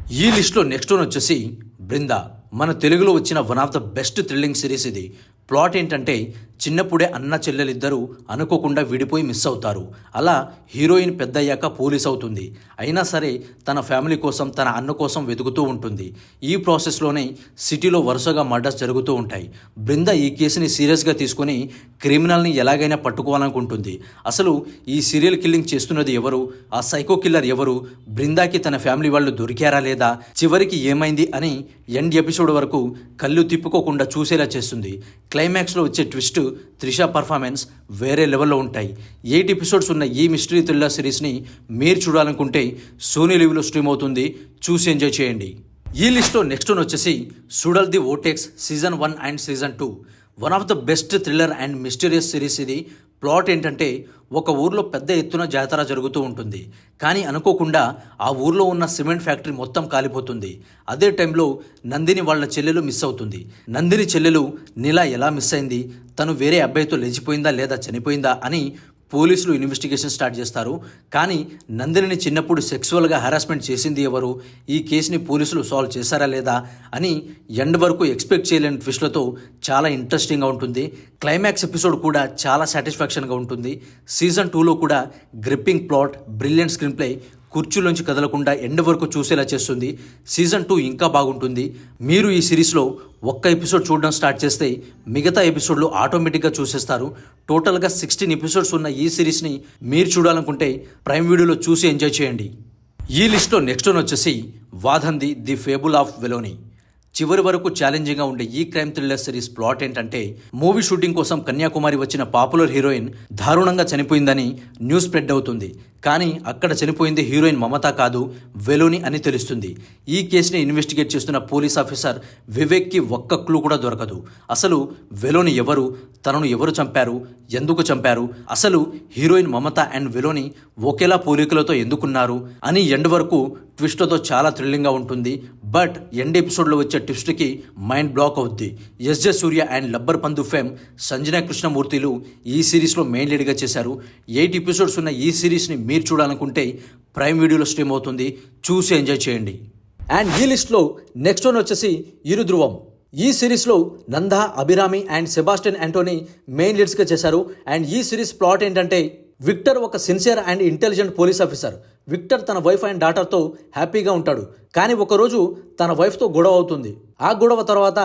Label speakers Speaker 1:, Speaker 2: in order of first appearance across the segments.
Speaker 1: ఈ లిస్ట్లో next one వచ్చేసి బృందా. మన తెలుగులో వచ్చిన one of the best thrilling series ఇది. ప్లాట్ ఏంటంటే చిన్నప్పుడే అన్న చెల్లెలిద్దరూ అనుకోకుండా విడిపోయి మిస్ అవుతారు. అలా హీరోయిన్ పెద్దయ్యాక పోలీస్ అవుతుంది. అయినా సరే తన ఫ్యామిలీ కోసం, తన అన్న కోసం వెతుకుతూ ఉంటుంది. ఈ ప్రాసెస్లోనే సిటీలో వరుసగా మర్డర్స్ జరుగుతూ ఉంటాయి. బృంద ఈ కేసుని సీరియస్గా తీసుకొని క్రిమినల్ని ఎలాగైనా పట్టుకోవాలనుకుంటుంది. అసలు ఈ సీరియల్ కిల్లింగ్ చేస్తున్నది ఎవరు, ఆ సైకో కిల్లర్ ఎవరు, బృందాకి తన ఫ్యామిలీ వాళ్ళు దొరికారా లేదా, చివరికి ఏమైంది అని ఎండ్ ఎపిసోడ్ వరకు కళ్ళు తిప్పుకోకుండా చూసేలా చేస్తుంది. క్లైమాక్స్లో వచ్చే ట్విస్ట్, త్రిష పర్ఫార్మెన్స్ వేరే లెవెల్లో ఉంటాయి. 8 ఎపిసోడ్స్ ఉన్న ఈ మిస్టరీ థ్రిల్లర్ సిరీస్ని మీరు చూడాలనుకుంటే సోనీ లివ్లో స్ట్రీమ్ అవుతుంది, చూసి ఎంజాయ్ చేయండి. ఈ లిస్ట్లో నెక్స్ట్ వన్ వచ్చేసి Suzhal the vortex season 1 and season 2. One of the best thriller and mysterious series ఇది. ప్లాట్ ఏంటంటే ఒక ఊర్లో పెద్ద ఎత్తున జాతర జరుగుతూ ఉంటుంది. కానీ అనుకోకుండా ఆ ఊర్లో ఉన్న సిమెంట్ ఫ్యాక్టరీ మొత్తం కాలిపోతుంది. అదే టైంలో నందిని వాళ్ళ చెల్లెలు మిస్ అవుతుంది. నందిని చెల్లెలు నీలా ఎలా మిస్ అయింది, తను వేరే అబ్బాయితో లేచిపోయిందా లేదా చనిపోయిందా అని పోలీసులు ఇన్వెస్టిగేషన్ స్టార్ట్ చేస్తారు. కానీ నందినిని చిన్నప్పుడు సెక్సువల్గా హరాస్మెంట్ చేసింది ఎవరు, ఈ కేసుని పోలీసులు సాల్వ్ చేశారా లేదా అని ఎండ్ వరకు ఎక్స్పెక్ట్ చేయలేని ట్విస్ట్లతో చాలా ఇంట్రెస్టింగ్గా ఉంటుంది. క్లైమాక్స్ ఎపిసోడ్ కూడా చాలా సాటిస్ఫాక్షన్గా ఉంటుంది. సీజన్ 2లో కూడా gripping plot, brilliant screenplay, కుర్చీలోంచి కదలకుండా ఎండ్ వరకు చూసేలా చేస్తుంది. సీజన్ 2 ఇంకా బాగుంటుంది. మీరు ఈ సిరీస్లో ఒక్క ఎపిసోడ్ చూడడం స్టార్ట్ చేస్తే మిగతా ఎపిసోడ్లు ఆటోమేటిక్గా చూసేస్తారు. టోటల్గా 16 ఎపిసోడ్స్ ఉన్న ఈ సిరీస్ని మీరు చూడాలనుకుంటే ప్రైమ్ వీడియోలో చూసి ఎంజాయ్ చేయండి. ఈ లిస్ట్లో నెక్స్ట్ వన్ వచ్చేసి వాదంది ది ఫేబుల్ ఆఫ్ వెలోని. చివరి వరకు ఛాలెంజింగ్గా ఉండే ఈ క్రైమ్ థ్రిల్లర్ సిరీస్ ప్లాట్ ఏంటంటే మూవీ షూటింగ్ కోసం కన్యాకుమారి వచ్చిన పాపులర్ హీరోయిన్ దారుణంగా చనిపోయిందని న్యూస్ స్ప్రెడ్ అవుతుంది. కానీ అక్కడ చనిపోయింది హీరోయిన్ మమత కాదు, వెలోని అని తెలుస్తుంది. ఈ కేసుని ఇన్వెస్టిగేట్ చేస్తున్న పోలీస్ ఆఫీసర్ వివేక్కి ఒక్క క్లూ కూడా దొరకదు. అసలు వెలోని ఎవరు, తనను ఎవరు చంపారు, ఎందుకు చంపారు, అసలు హీరోయిన్ మమత అండ్ వెలోని ఒకేలా పోలికలతో ఎందుకున్నారు అని ఎండ్ వరకు ట్విస్ట్తో చాలా థ్రిల్లింగ్గా ఉంటుంది. బట్ ఎండ్ ఎపిసోడ్లో వచ్చే ట్విస్ట్కి మైండ్ బ్లాక్ అవుద్ది. SJ Surya and Lubber Pandhu fame Sanjana కృష్ణమూర్తిలు ఈ సిరీస్లో మెయిన్ లీడ్గా చేశారు. 8 ఎపిసోడ్స్ ఉన్న ఈ సిరీస్ని మీరు చూడాలనుకుంటే ప్రైమ్ వీడియోలో స్ట్రీమ్ అవుతుంది, చూసి ఎంజాయ్ చేయండి. అండ్ ఈ లిస్ట్లో నెక్స్ట్ వన్ వచ్చేసి ఇరు ధ్రువం. ఈ సిరీస్లో నందా, అభిరామి అండ్ సెబాస్టియన్ యాంటోనీ మెయిన్ లీడ్స్గా చేశారు. అండ్ ఈ సిరీస్ ప్లాట్ ఏంటంటే విక్టర్ ఒక sincere and intelligent police officer. Victor తన వైఫ్ అండ్ డాటర్తో హ్యాపీగా ఉంటాడు. కానీ ఒకరోజు తన వైఫ్తో గొడవ అవుతుంది. ఆ గొడవ తర్వాత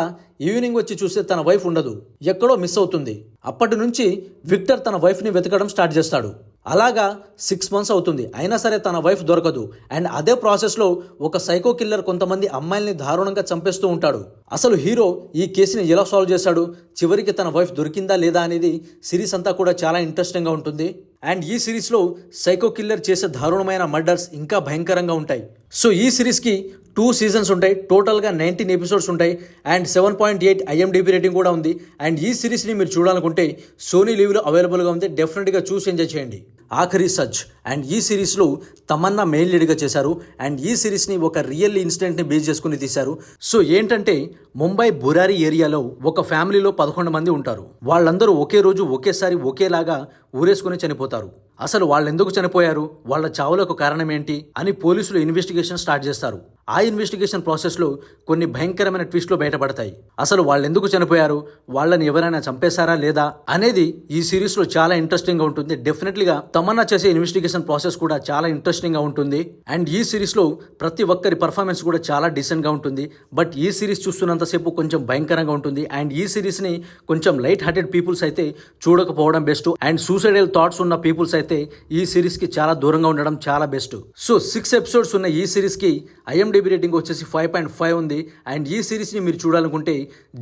Speaker 1: ఈవినింగ్ వచ్చి చూస్తే తన వైఫ్ ఉండదు, ఎక్కడో మిస్ అవుతుంది. అప్పటి నుంచి విక్టర్ తన వైఫ్ని వెతకడం స్టార్ట్ చేస్తాడు. అలాగా 6 months అవుతుంది. అయినా సరే తన వైఫ్ దొరకదు. అండ్ అదే ప్రాసెస్లో ఒక సైకో కిల్లర్ కొంతమంది అమ్మాయిల్ని దారుణంగా చంపేస్తూ ఉంటాడు. అసలు హీరో ఈ కేసుని ఎలా సాల్వ్ చేశాడు, చివరికి తన వైఫ్ దొరికిందా లేదా అనేది సిరీస్ అంతా కూడా చాలా ఇంట్రెస్టింగ్గా ఉంటుంది. అండ్ ఈ సిరీస్లో సైకో కిల్లర్ చేసే దారుణమైన మర్డర్స్ ఇంకా భయంకరంగా ఉంటాయి. సో ఈ సిరీస్కి 2 seasons ఉంటాయి. టోటల్గా 19 ఎపిసోడ్స్ ఉంటాయి. అండ్ 7.8 IMDb రేటింగ్ కూడా ఉంది. అండ్ ఈ సిరీస్ని మీరు చూడాలనుకుంటే సోనీ లివ్లో అవైలబుల్గా ఉంది, డెఫినెట్గా చూసి ఎంజాయ్ చేయండి. ఆఖరి సచ్. అండ్ ఈ సిరీస్లో తమన్నా మెయిన్ లీడ్గా చేశారు. అండ్ ఈ సిరీస్ని ఒక రియల్ ఇన్సిడెంట్ని బేస్ చేసుకుని తీశారు. సో ఏంటంటే ముంబై బురారి ఏరియాలో ఒక ఫ్యామిలీలో 11 మంది ఉంటారు. వాళ్ళందరూ ఒకే రోజు ఒకేసారి ఒకేలాగా ఊరేసుకుని చనిపోతారు. అసలు వాళ్ళు ఎందుకు చనిపోయారు, వాళ్ళ చావులకు కారణం ఏంటి అని పోలీసులు ఇన్వెస్టిగేషన్ స్టార్ట్ చేస్తారు. ఆ ఇన్వెస్టిగేషన్ ప్రాసెస్లో కొన్ని భయంకరమైన ట్విస్ట్లు బయటపడతాయి. అసలు వాళ్ళు ఎందుకు చనిపోయారు, వాళ్ళని ఎవరైనా చంపేశారా లేదా అనేది ఈ సిరీస్లో చాలా ఇంట్రెస్టింగ్గా ఉంటుంది. డెఫినెట్లీగా తమన్నా చేసే ఇన్వెస్టిగేషన్ ప్రాసెస్ కూడా చాలా ఇంట్రెస్టింగ్గా ఉంటుంది. అండ్ ఈ సిరీస్లో ప్రతి ఒక్కరి పర్ఫార్మెన్స్ కూడా చాలా డీసెంట్గా ఉంటుంది. బట్ ఈ సిరీస్ చూస్తున్నంతసేపు కొంచెం భయంకరంగా ఉంటుంది. అండ్ ఈ సిరీస్ని కొంచెం లైట్ హార్టెడ్ పీపుల్స్ అయితే చూడకపోవడం బెస్ట్. అండ్ సూసైడల్ థాట్స్ ఉన్న పీపుల్స్ అయితే ఈ సిరీస్కి చాలా దూరంగా ఉండడం చాలా బెస్ట్. సో 6 ఎపిసోడ్స్ ఉన్న ఈ సిరీస్కి IMDb రేటింగ్ వచ్చేసి 5.5 ఉంది. అండ్ ఈ సిరీస్ని మీరు చూడాలనుకుంటే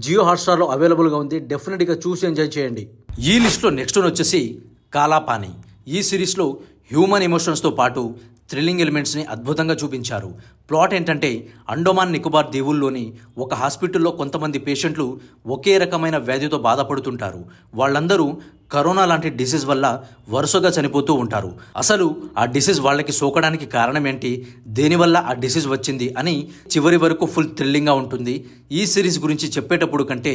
Speaker 1: జియో హాట్స్టార్లో అవైలబుల్గా ఉంది, డెఫినెట్గా చూసి ఎంజాయ్ చేయండి. ఈ లిస్ట్లో నెక్స్ట్ వన్ వచ్చేసి కాలాపాని. ఈ సిరీస్లో హ్యూమన్ ఎమోషన్స్తో పాటు థ్రిల్లింగ్ ఎలిమెంట్స్ని అద్భుతంగా చూపించారు. ప్లాట్ ఏంటంటే అండమాన్ నికోబార్ దీవుల్లోని ఒక హాస్పిటల్లో కొంతమంది పేషెంట్లు ఒకే రకమైన వ్యాధితో బాధపడుతుంటారు. వాళ్ళందరూ కరోనా లాంటి డిసీజ్ వల్ల వరుసగా చనిపోతూ ఉంటారు. అసలు ఆ డిసీజ్ వాళ్ళకి సోకడానికి కారణం ఏంటి, దేనివల్ల ఆ డిసీజ్ వచ్చింది అని చివరి వరకు ఫుల్ థ్రిల్లింగ్గా ఉంటుంది. ఈ సిరీస్ గురించి చెప్పేటప్పుడు కంటే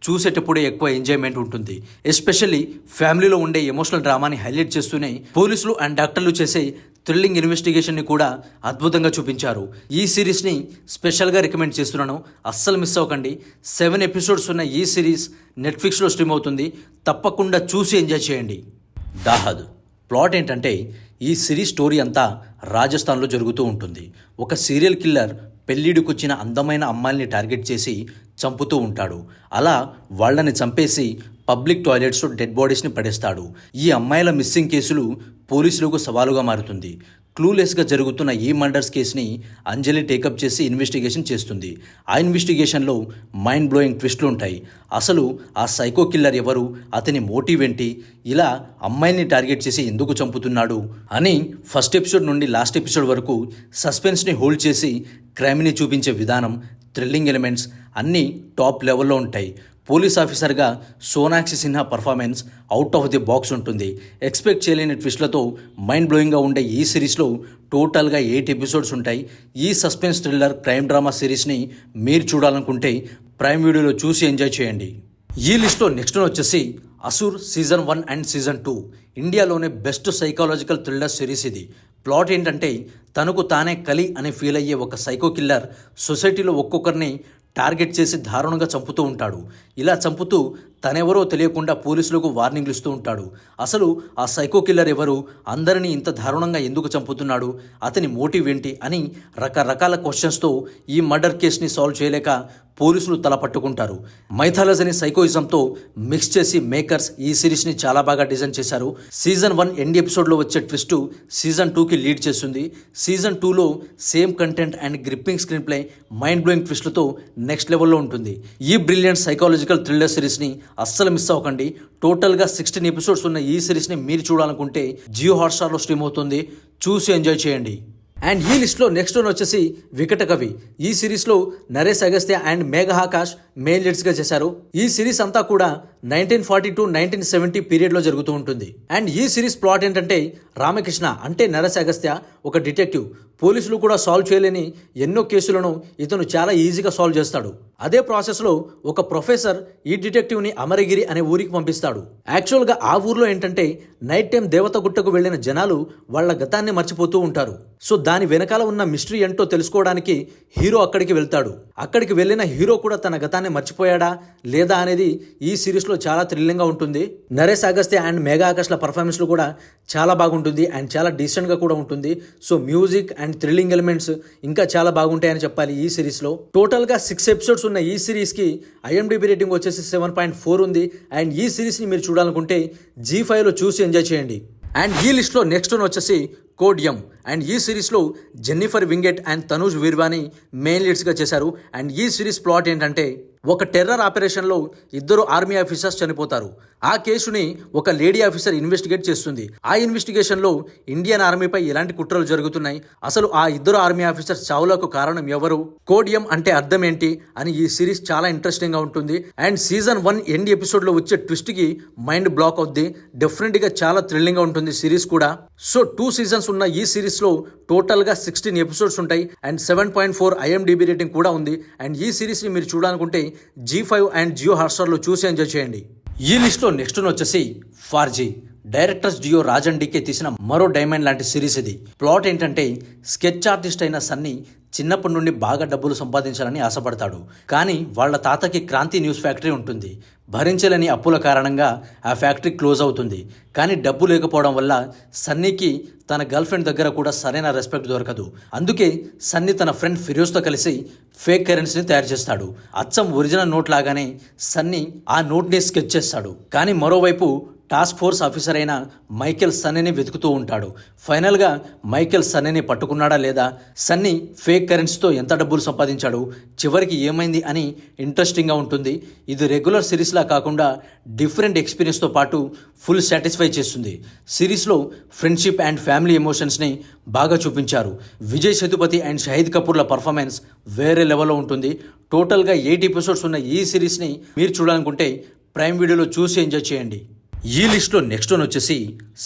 Speaker 1: చూసేటప్పుడే ఎక్కువ ఎంజాయ్మెంట్ ఉంటుంది. ఎస్పెషల్లీ ఫ్యామిలీలో ఉండే ఎమోషనల్ డ్రామాని హైలైట్ చేస్తూనే పోలీసులు అండ్ డాక్టర్లు చేసే థ్రిల్లింగ్ ఇన్వెస్టిగేషన్ని కూడా అద్భుతంగా చూపించారు. ఈ సిరీస్ని స్పెషల్గా రికమెండ్ చేస్తున్నాను, అస్సలు మిస్ అవ్వకండి. 7 ఎపిసోడ్స్ ఉన్న ఈ సిరీస్ నెట్ఫ్లిక్స్లో స్ట్రీమ్ అవుతుంది, తప్పకుండా చూసి ఎంజాయ్ చేయండి. దాహద్ ప్లాట్ ఏంటంటే, ఈ సిరీస్ స్టోరీ అంతా రాజస్థాన్లో జరుగుతూ ఉంటుంది. ఒక సీరియల్ కిల్లర్ పెళ్ళిడికొచ్చిన అందమైన అమ్మాయిల్ని టార్గెట్ చేసి చంపుతూ ఉంటాడు. అలా వాళ్ళని చంపేసి పబ్లిక్ టాయిలెట్స్లో డెడ్ బాడీస్ని పడేస్తాడు. ఈ అమ్మాయిల మిస్సింగ్ కేసులు పోలీసులకు సవాలుగా మారుతుంది. క్లూలెస్గా జరుగుతున్న ఈ మర్డర్స్ కేసుని అంజలి టేకప్ చేసి ఇన్వెస్టిగేషన్ చేస్తుంది. ఆ ఇన్వెస్టిగేషన్లో మైండ్ బ్లోయింగ్ ట్విస్ట్లు ఉంటాయి. అసలు ఆ సైకో కిల్లర్ ఎవరు, అతని మోటివ్ ఏంటి, ఇలా అమ్మాయిల్ని టార్గెట్ చేసి ఎందుకు చంపుతున్నాడు అని ఫస్ట్ ఎపిసోడ్ నుండి లాస్ట్ ఎపిసోడ్ వరకు సస్పెన్స్ని హోల్డ్ చేసి క్రైమ్ని చూపించే విధానం, థ్రిల్లింగ్ ఎలిమెంట్స్ అన్నీ టాప్ లెవెల్లో ఉంటాయి. పోలీస్ ఆఫీసర్గా Sonakshi Sinha performance out of the box ఉంటుంది. ఎక్స్పెక్ట్ చేయలేని ట్విస్ట్లతో మైండ్ బ్లోయింగ్గా ఉండే ఈ సిరీస్లో టోటల్గా 8 ఎపిసోడ్స్ ఉంటాయి. ఈ సస్పెన్స్ థ్రిల్లర్ క్రైమ్ డ్రామా సిరీస్ని మీరు చూడాలనుకుంటే ప్రైమ్ వీడియోలో చూసి ఎంజాయ్ చేయండి. ఈ లిస్ట్లో నెక్స్ట్ వచ్చేసి అసుర్ సీజన్ 1 అండ్ సీజన్ 2. ఇండియాలోనే బెస్ట్ సైకాలజికల్ థ్రిల్లర్ సిరీస్ ఇది. ప్లాట్ ఏంటంటే, తనకు తానే కలి అని ఫీల్ అయ్యే ఒక సైకో కిల్లర్ సొసైటీలో ఒక్కొక్కరిని టార్గెట్ చేసి దారుణంగా చంపుతూ ఉంటాడు. ఇలా చంపుతూ తనెవరో తెలియకుండా పోలీసులకు వార్నింగ్లు ఇస్తూ ఉంటాడు. అసలు ఆ సైకో కిల్లర్ ఎవరు, అందరినీ ఇంత దారుణంగా ఎందుకు చంపుతున్నాడు, అతని మోటివ్ ఏంటి అని రకరకాల క్వశ్చన్స్తో ఈ మర్డర్ కేసుని సాల్వ్ చేయలేక పోలీసులు తల పట్టుకుంటారు. మైథాలజీని సైకోయిజంతో మిక్స్ చేసి మేకర్స్ ఈ సిరీస్ని చాలా బాగా డిజైన్ చేశారు. సీజన్ 1 ఎండ్ ఎపిసోడ్లో వచ్చే ట్విస్ట్ సీజన్ 2కి లీడ్ చేస్తుంది. సీజన్ 2లో same content and gripping screenplay, mind blowing ట్విస్ట్లతో నెక్స్ట్ లెవెల్లో ఉంటుంది. ఈ బ్రిలియంట్ సైకాలజికల్ థ్రిల్లర్ సిరీస్ని అస్సలు మిస్ అవ్వకండి. టోటల్గా 16 ఎపిసోడ్స్ ఉన్న ఈ సిరీస్ని మీరు చూడాలనుకుంటే జియో హాట్స్టార్లో స్ట్రీమ్ అవుతుంది, చూసి ఎంజాయ్ చేయండి. అండ్ ఈ లిస్ట్లో నెక్స్ట్ వన్ వచ్చేసి వికట కవి. ఈ సిరీస్లో నరేష్ అగస్త్య అండ్ మేఘా ఆకాష్ మెయిన్ లీడ్స్గా చేశారు. ఈ సిరీస్ అంతా కూడా 1940 to 1970 పీరియడ్లో జరుగుతూ ఉంటుంది. అండ్ ఈ సిరీస్ ప్లాట్ ఏంటంటే, రామకృష్ణ అంటే నరేష్ అగస్త్య ఒక డిటెక్టివ్. పోలీసులు కూడా సాల్వ్ చేయలేని ఎన్నో కేసులను ఇతను చాలా ఈజీగా సాల్వ్ చేస్తాడు. అదే ప్రాసెస్లో ఒక ప్రొఫెసర్ ఈ డిటెక్టివ్ని అమరగిరి అనే ఊరికి పంపిస్తాడు. యాక్చువల్గా ఆ ఊర్లో ఏంటంటే, నైట్ టైం దేవత గుట్టకు వెళ్ళిన జనాలు వాళ్ళ గతాన్ని మర్చిపోతూ ఉంటారు. సో దాని వెనకాల ఉన్న మిస్టరీ ఏంటో తెలుసుకోవడానికి హీరో అక్కడికి వెళ్తాడు. అక్కడికి వెళ్ళిన హీరో కూడా తన గతాన్ని మర్చిపోయాడా లేదా అనేది ఈ సిరీస్లో చాలా థ్రిల్లింగ్గా ఉంటుంది. నరేష్ అగస్త్య అండ్ మేఘా ఆకాష్ల పర్ఫార్మెన్స్లు కూడా చాలా బాగుంటుంది అండ్ చాలా డీసెంట్గా కూడా ఉంటుంది. So music and thrilling elements ఇంకా చాలా బాగుంటాయని చెప్పాలి ఈ సిరీస్లో. టోటల్గా 6 ఎపిసోడ్స్ ఉన్న ఈ సిరీస్కి IMDb రేటింగ్ వచ్చేసి 7.4 ఉంది. అండ్ ఈ సిరీస్ని మీరు చూడాలనుకుంటే G5లో చూసి ఎంజాయ్ చేయండి. అండ్ ఈ లిస్ట్లో నెక్స్ట్ వన్ వచ్చేసి కోడ్ ఎం. అండ్ ఈ సిరీస్లో Jennifer Winget and Tanuj Virwani main లీడ్స్గా చేశారు. అండ్ ఈ సిరీస్ ప్లాట్ ఏంటంటే, ఒక టెర్రర్ ఆపరేషన్లో 2 ఆర్మీ ఆఫీసర్స్ చనిపోతారు. ఆ కేసుని ఒక లేడీ ఆఫీసర్ ఇన్వెస్టిగేట్ చేస్తుంది. ఆ ఇన్వెస్టిగేషన్లో ఇండియన్ ఆర్మీపై ఎలాంటి కుట్రలు జరుగుతున్నాయి, అసలు ఆ 2 ఆర్మీ ఆఫీసర్స్ చావులకు కారణం ఎవరు, కోడ్ ఎం అంటే అర్థం ఏంటి అని ఈ సిరీస్ చాలా ఇంట్రెస్టింగ్గా ఉంటుంది. అండ్ సీజన్ 1 ఎండ్ ఎపిసోడ్లో వచ్చే ట్విస్ట్కి మైండ్ బ్లాక్ అవుద్ది. డెఫినెట్గా చాలా థ్రిల్లింగ్గా ఉంటుంది సిరీస్ కూడా. సో 2 సీజన్స్ ఉన్న ఈ సిరీస్లో టోటల్గా 16 ఎపిసోడ్స్ ఉంటాయి. అండ్ 7.4 IMDb రేటింగ్ కూడా ఉంది. అండ్ ఈ సిరీస్ని మీరు చూడాలనుకుంటే G5 అండ్ జియో హాట్స్టార్లో చూసి ఎంజాయ్ చేయండి. ఈ లిస్ట్లో నెక్స్ట్ వచ్చేసి ఫార్జీ. డైరెక్టర్స్ జియో రాజన్ డీకే తీసిన మరో డైమండ్ లాంటి సిరీస్ ఇది. ప్లాట్ ఏంటంటే, స్కెచ్ ఆర్టిస్ట్ అయిన సన్నీ చిన్నప్పటి నుండి బాగా డబ్బులు సంపాదించాలని ఆశపడతాడు. కానీ వాళ్ళ తాతకి క్రాంతి న్యూస్ ఫ్యాక్టరీ ఉంటుంది. భరించలేని అప్పుల కారణంగా ఆ ఫ్యాక్టరీ క్లోజ్ అవుతుంది. కానీ డబ్బు లేకపోవడం వల్ల సన్నీకి తన గర్ల్ ఫ్రెండ్ దగ్గర కూడా సరైన రెస్పెక్ట్ దొరకదు. అందుకే సన్నీ తన ఫ్రెండ్ ఫిరోజ్తో కలిసి ఫేక్ కరెన్సీని తయారు చేస్తాడు. అచ్చం ఒరిజినల్ నోట్ లాగానే సన్నీ ఆ నోట్ని స్కెచ్ చేస్తాడు. కానీ మరోవైపు టాస్క్ ఫోర్స్ ఆఫీసర్ అయిన మైకేల్ సన్నీని వెతుకుతూ ఉంటాడు. ఫైనల్గా మైకేల్ సన్నీని పట్టుకున్నాడా లేదా, సన్నీ ఫేక్ కరెన్సీతో ఎంత డబ్బులు సంపాదించాడు, చివరికి ఏమైంది అని ఇంట్రెస్టింగ్గా ఉంటుంది. ఇది రెగ్యులర్ సిరీస్లా కాకుండా డిఫరెంట్ ఎక్స్పీరియన్స్తో పాటు ఫుల్ సాటిస్ఫై చేస్తుంది. సిరీస్లో ఫ్రెండ్షిప్ అండ్ ఫ్యామిలీ ఎమోషన్స్ని బాగా చూపించారు. విజయ్ సేతుపతి అండ్ షహీద్ కపూర్ల పర్ఫార్మెన్స్ వేరే లెవెల్లో ఉంటుంది. టోటల్గా 8 ఎపిసోడ్స్ ఉన్న ఈ సిరీస్ని మీరు చూడాలనుకుంటే ప్రైమ్ వీడియోలో చూసి ఎంజాయ్ చేయండి. ఈ లిస్ట్లో నెక్స్ట్ వన్ వచ్చేసి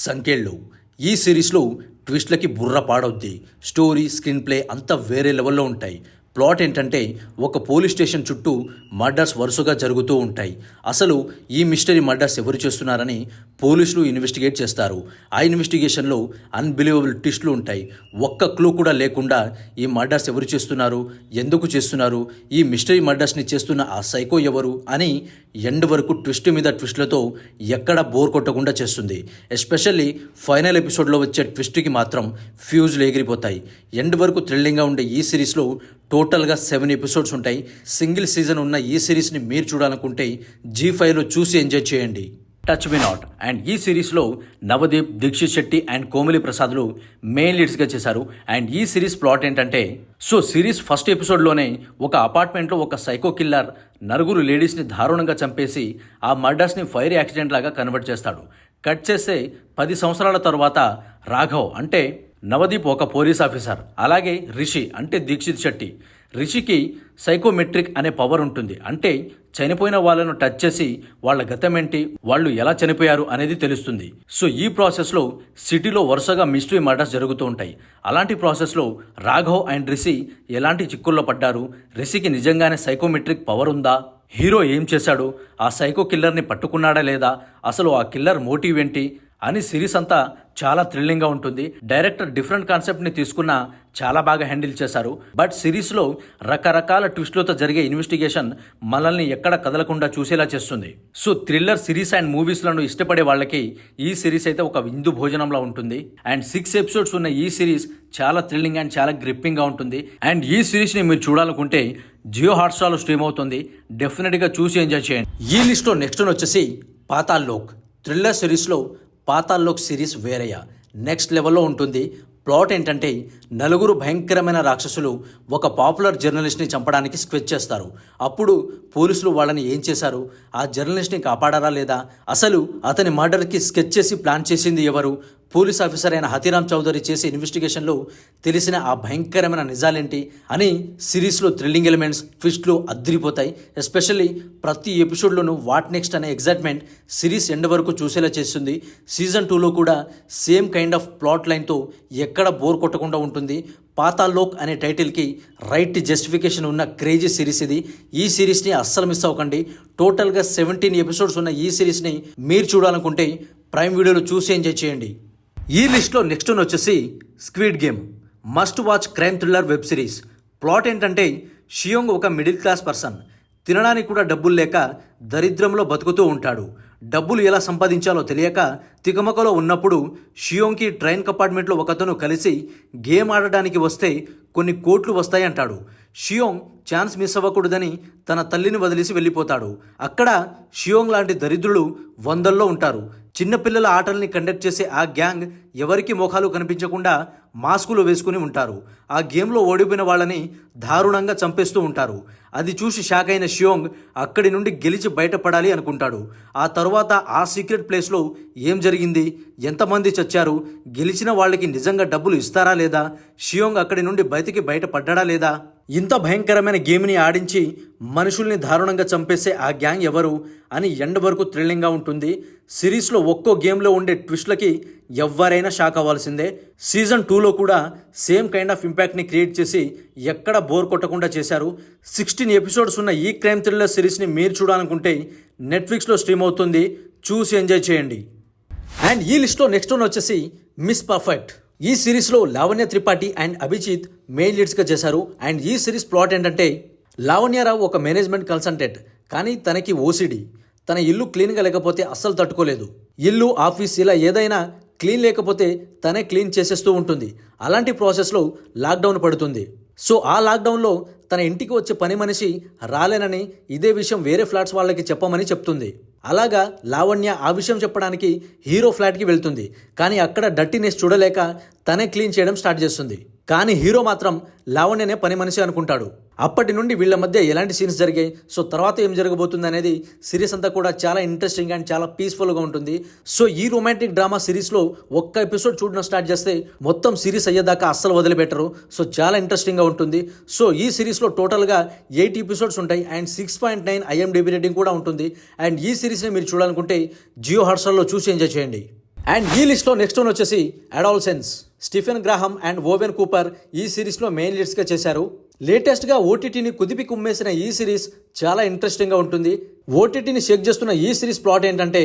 Speaker 1: సంకేళ్ళు. ఈ సిరీస్లో ట్విస్ట్లకి బుర్ర పాడవుద్ది. స్టోరీ, స్క్రీన్ ప్లే అంతా వేరే లెవెల్లో ఉంటాయి. ప్లాట్ ఏంటంటే ఒక పోలీస్ స్టేషన్ చుట్టూ మర్డర్స్ వరుసగా జరుగుతూ ఉంటాయి. అసలు ఈ మిస్టరీ మర్డర్స్ ఎవరు చేస్తున్నారని పోలీసులు ఇన్వెస్టిగేట్ చేస్తారు. ఆ ఇన్వెస్టిగేషన్లో అన్బిలీవబుల్ ట్విస్టులు ఉంటాయి. ఒక్క క్లూ కూడా లేకుండా ఈ మర్డర్స్ ఎవరు చేస్తున్నారు, ఎందుకు చేస్తున్నారు, ఈ మిస్టరీ మర్డర్స్ని చేస్తున్న ఆ సైకో ఎవరు అని ఎండ్ వరకు ట్విస్ట్ మీద ట్విస్ట్లతో ఎక్కడ బోర్ కొట్టకుండా చేస్తుంది. ఎస్పెషల్లీ ఫైనల్ ఎపిసోడ్లో వచ్చే ట్విస్ట్కి మాత్రం ఫ్యూజ్లు ఎగిరిపోతాయి. ఎండ్ వరకు థ్రిల్లింగ్గా ఉండే ఈ సిరీస్లో టోటల్గా 7 ఎపిసోడ్స్ ఉంటాయి. సింగిల్ సీజన్ ఉన్న ఈ సిరీస్ని మీరు చూడాలనుకుంటే G5లో చూసి ఎంజాయ్ చేయండి. Touch me not. అండ్ ఈ సిరీస్లో నవదీప్, దీక్షిత్ శెట్టి అండ్ కోమలి ప్రసాద్లు మెయిన్ లీడ్స్గా చేశారు. అండ్ ఈ సిరీస్ ప్లాట్ ఏంటంటే, సిరీస్ ఫస్ట్ ఎపిసోడ్లోనే ఒక అపార్ట్మెంట్లో ఒక సైకో కిల్లర్ నలుగురు లేడీస్ని దారుణంగా చంపేసి ఆ మర్డర్స్ని ఫైర్ యాక్సిడెంట్ లాగా కన్వర్ట్ చేస్తాడు. కట్ చేస్తే 10 సంవత్సరాల తర్వాత రాఘవ్ అంటే నవదీప్ ఒక పోలీస్ ఆఫీసర్, అలాగే రిషి అంటే దీక్షిత్ శెట్టి. రిషికి సైకోమెట్రిక్ అనే పవర్ ఉంటుంది. అంటే చనిపోయిన వాళ్ళను టచ్ చేసి వాళ్ళ గతమేంటి, వాళ్ళు ఎలా చనిపోయారు అనేది తెలుస్తుంది. ఈ ప్రాసెస్లో సిటీలో వరుసగా మిస్టరీ మర్డర్స్ జరుగుతూ ఉంటాయి. అలాంటి ప్రాసెస్లో రాఘవ్ అండ్ రిషి ఎలాంటి చిక్కుల్లో పడ్డారు, రిషికి నిజంగానే సైకోమెట్రిక్ పవర్ ఉందా, హీరో ఏం చేశాడు, ఆ సైకో కిల్లర్ని పట్టుకున్నాడా లేదా, అసలు ఆ కిల్లర్ మోటివ్ ఏంటి అని సిరీస్ అంతా చాలా థ్రిల్లింగ్గా ఉంటుంది. డైరెక్టర్ డిఫరెంట్ కాన్సెప్ట్ని తీసుకున్న చాలా బాగా హ్యాండిల్ చేశారు. బట్ సిరీస్లో రకరకాల ట్విస్ట్లతో జరిగే ఇన్వెస్టిగేషన్ మనల్ని ఎక్కడ కదలకుండా చూసేలా చేస్తుంది. థ్రిల్లర్ సిరీస్ అండ్ మూవీస్లను ఇష్టపడే వాళ్ళకి ఈ సిరీస్ అయితే ఒక విందు భోజనంలా ఉంటుంది. అండ్ 6 ఎపిసోడ్స్ ఉన్న ఈ సిరీస్ చాలా థ్రిల్లింగ్ అండ్ చాలా గ్రిప్పింగ్గా ఉంటుంది. అండ్ ఈ సిరీస్ని మీరు చూడాలనుకుంటే జియో హాట్స్టార్లో స్ట్రీమ్ అవుతుంది. డెఫినెట్గా చూసి ఎంజాయ్ చేయండి. ఈ లిస్ట్లో నెక్స్ట్ వచ్చేసి పాతాళ్ లోక్. థ్రిల్లర్ సిరీస్లో పాతాళ్ లోక్ సిరీస్ వేరయ్య నెక్స్ట్ లెవెల్లో ఉంటుంది. ప్లాట్ ఏంటంటే, నలుగురు భయంకరమైన రాక్షసులు ఒక పాపులర్ జర్నలిస్ట్ని చంపడానికి స్కెచ్ చేస్తారు. అప్పుడు పోలీసులు వాళ్ళని ఏం చేశారు, ఆ జర్నలిస్ట్ని కాపాడారా లేదా, అసలు అతని మర్డర్కి స్కెచ్ చేసి ప్లాన్ చేసింది ఎవరు, పోలీస్ ఆఫీసర్ అయిన హతీరామ్ చౌదరి చేసే ఇన్వెస్టిగేషన్లో తెలిసిన ఆ భయంకరమైన నిజాలేంటి అని సిరీస్లో థ్రిల్లింగ్ ఎలిమెంట్స్, ట్విస్ట్లు అద్దరిపోతాయి. ఎస్పెషల్లీ ప్రతి ఎపిసోడ్లోనూ వాట్ నెక్స్ట్ అనే ఎగ్జైట్మెంట్ సిరీస్ ఎండ్ వరకు చూసేలా చేస్తుంది. సీజన్ 2లో కూడా సేమ్ కైండ్ ఆఫ్ ప్లాట్ లైన్తో ఎక్కడ బోర్ కొట్టకుండా ఉంటుంది. పాతాళ్ లోక్ అనే టైటిల్కి రైట్ జస్టిఫికేషన్ ఉన్న క్రేజీ సిరీస్ ఇది. ఈ సిరీస్ని అస్సలు మిస్ అవ్వకండి. టోటల్గా 17 ఎపిసోడ్స్ ఉన్న ఈ సిరీస్ని మీరు చూడాలనుకుంటే ప్రైమ్ వీడియోలో చూసి ఎంజాయ్ చేయండి. ఈ లిస్ట్లో నెక్స్ట్ వచ్చేసి squid game. Must watch crime thriller web series. Plot ఏంటంటే, షియోంగ్ ఒక మిడిల్ క్లాస్ పర్సన్, తినడానికి కూడా డబ్బులు లేక దరిద్రంలో బతుకుతూ ఉంటాడు. డబ్బులు ఎలా సంపాదించాలో తెలియక తికమకలో ఉన్నప్పుడు షియోంగ్కి ట్రైన్ కంపార్ట్మెంట్లో ఒకతను కలిసి గేమ్ ఆడడానికి వస్తే కొన్ని కోట్లు వస్తాయి అంటాడు. షియోంగ్ ఛాన్స్ మిస్ అవ్వకూడదని తన తల్లిని వదిలేసి వెళ్ళిపోతాడు. అక్కడ షియోంగ్ లాంటి దరిద్రులు 100ల్లో ఉంటారు. చిన్నపిల్లల ఆటల్ని కండక్ట్ చేసే ఆ గ్యాంగ్ ఎవరికి ముఖాలు కనిపించకుండా మాస్కులు వేసుకుని ఉంటారు. ఆ గేమ్లో ఓడిపోయిన వాళ్ళని దారుణంగా చంపేస్తూ ఉంటారు. అది చూసి షాక్ అయిన షియోంగ్ అక్కడి నుండి గెలిచి బయటపడాలి అనుకుంటాడు. ఆ తర్వాత ఆ సీక్రెట్ ప్లేస్లో ఏం జరిగింది, ఎంతమంది చచ్చారు, గెలిచిన వాళ్ళకి నిజంగా డబ్బులు ఇస్తారా లేదా, షియోంగ్ అక్కడి నుండి బయటపడ్డా లేదా, ఇంత భయంకరమైన గేమ్ని ఆడించి మనుషుల్ని దారుణంగా చంపేసే ఆ గ్యాంగ్ ఎవరు అని ఎండ్ వరకు థ్రిల్లింగ్గా ఉంటుంది. సిరీస్లో ఒక్కో గేమ్లో ఉండే ట్విస్ట్లకి ఎవరైనా షాక్ అవ్వాల్సిందే. సీజన్ 2లో కూడా సేమ్ కైండ్ ఆఫ్ ఇంపాక్ట్ని క్రియేట్ చేసి ఎక్కడ బోర్ కొట్టకుండా చేశారు. 16 ఎపిసోడ్స్ ఉన్న ఈ క్రైమ్ థ్రిల్లర్ సిరీస్ని మీరు చూడాలనుకుంటే నెట్ఫ్లిక్స్లో స్ట్రీమ్ అవుతుంది. చూసి ఎంజాయ్ చేయండి. అండ్ ఈ లిస్ట్లో నెక్స్ట్ వచ్చేసి మిస్ పర్ఫెక్ట్. ఈ సిరీస్లో లావణ్య త్రిపాఠి అండ్ అభిజిత్ మెయిన్ లీడ్స్గా చేశారు. అండ్ ఈ సిరీస్ ప్లాట్ ఏంటంటే, లావణ్యరావు ఒక మేనేజ్మెంట్ కన్సల్టెంట్, కానీ తనకి ఓసిడి. తన ఇల్లు క్లీన్గా లేకపోతే అస్సలు తట్టుకోలేదు. ఇల్లు, ఆఫీస్ ఇలా ఏదైనా క్లీన్ లేకపోతే తనే క్లీన్ చేసేస్తూ ఉంటుంది. అలాంటి ప్రాసెస్లో లాక్డౌన్ పడుతుంది. ఆ లాక్డౌన్లో తన ఇంటికి వచ్చే పని మనిషి రాలేనని ఇదే విషయం వేరే ఫ్లాట్స్ వాళ్ళకి చెప్పమని చెప్తుంది. అలాగా లావణ్య ఆ విషయం చెప్పడానికి హీరో ఫ్లాట్కి వెళ్తుంది. కానీ అక్కడ డర్టీనెస్ చూడలేక తనే క్లీన్ చేయడం స్టార్ట్ చేస్తుంది. కానీ హీరో మాత్రం లావణ్యనే పని మనిషి అనుకుంటాడు. అప్పటి నుండి వీళ్ళ మధ్య ఎలాంటి సీన్స్ జరిగాయి, తర్వాత ఏం జరగబోతుంది అనేది సిరీస్ అంతా కూడా చాలా ఇంట్రెస్టింగ్ అండ్ చాలా పీస్ఫుల్గా ఉంటుంది. ఈ రొమాంటిక్ డ్రామా సిరీస్లో ఒక్క ఎపిసోడ్ చూడడం స్టార్ట్ చేస్తే మొత్తం సిరీస్ అయ్యేదాకా అస్సలు వదిలిపెట్టరు. చాలా ఇంట్రెస్టింగ్గా ఉంటుంది. ఈ సిరీస్లో టోటల్గా 8 ఎపిసోడ్స్ ఉంటాయి అండ్ 6.9 IMDb రేటింగ్ కూడా ఉంటుంది. అండ్ ఈ సిరీస్ని మీరు చూడాలనుకుంటే జియో హాట్స్టార్లో చూసి ఎంజాయ్ చేయండి. అండ్ ఈ లిస్ట్లో నెక్స్ట్ వచ్చేసి adolescence. Stephen Graham and Owen Cooper ఈ సిరీస్లో మెయిన్ లీడ్స్గా చేశారు. లేటెస్ట్గా ఓటీటీని కుదిపి కుమ్మేసిన ఈ సిరీస్ చాలా ఇంట్రెస్టింగ్గా ఉంటుంది. ఓటీటీని షేక్ చేస్తున్న ఈ సిరీస్ ప్లాట్ ఏంటంటే,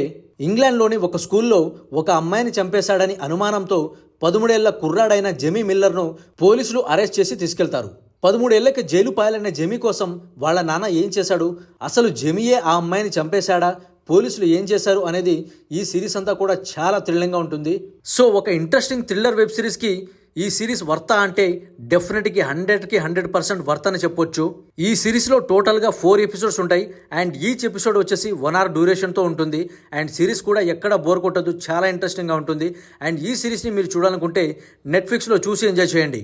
Speaker 1: ఇంగ్లాండ్లోని ఒక స్కూల్లో ఒక అమ్మాయిని చంపేశాడని అనుమానంతో 13 ఏళ్ల కుర్రాడైన జెమీ మిల్లర్ను పోలీసులు అరెస్ట్ చేసి తీసుకెళ్తారు. 13 ఏళ్లకి జైలు పాలైన జెమీ కోసం వాళ్ళ నాన్న ఏం చేశాడు, అసలు జెమీయే ఆ అమ్మాయిని చంపేశాడా, పోలీసులు ఏం చేశారు అనేది ఈ సిరీస్ అంతా కూడా చాలా థ్రిల్లింగ్గా ఉంటుంది. సో ఒక ఇంట్రెస్టింగ్ థ్రిల్లర్ వెబ్ సిరీస్కి ఈ సిరీస్ వర్తా అంటే డెఫినెట్గా 100% వర్త్ అని చెప్పొచ్చు. ఈ సిరీస్లో టోటల్గా 4 ఎపిసోడ్స్ ఉంటాయి అండ్ ఈచ్ ఎపిసోడ్ వచ్చేసి 1 hour డ్యూరేషన్తో ఉంటుంది. అండ్ సిరీస్ కూడా ఎక్కడ బోర్ కొట్టదు, చాలా ఇంట్రెస్టింగ్గా ఉంటుంది. అండ్ ఈ సిరీస్ని మీరు చూడాలనుకుంటే నెట్ఫ్లిక్స్లో చూసి ఎంజాయ్ చేయండి.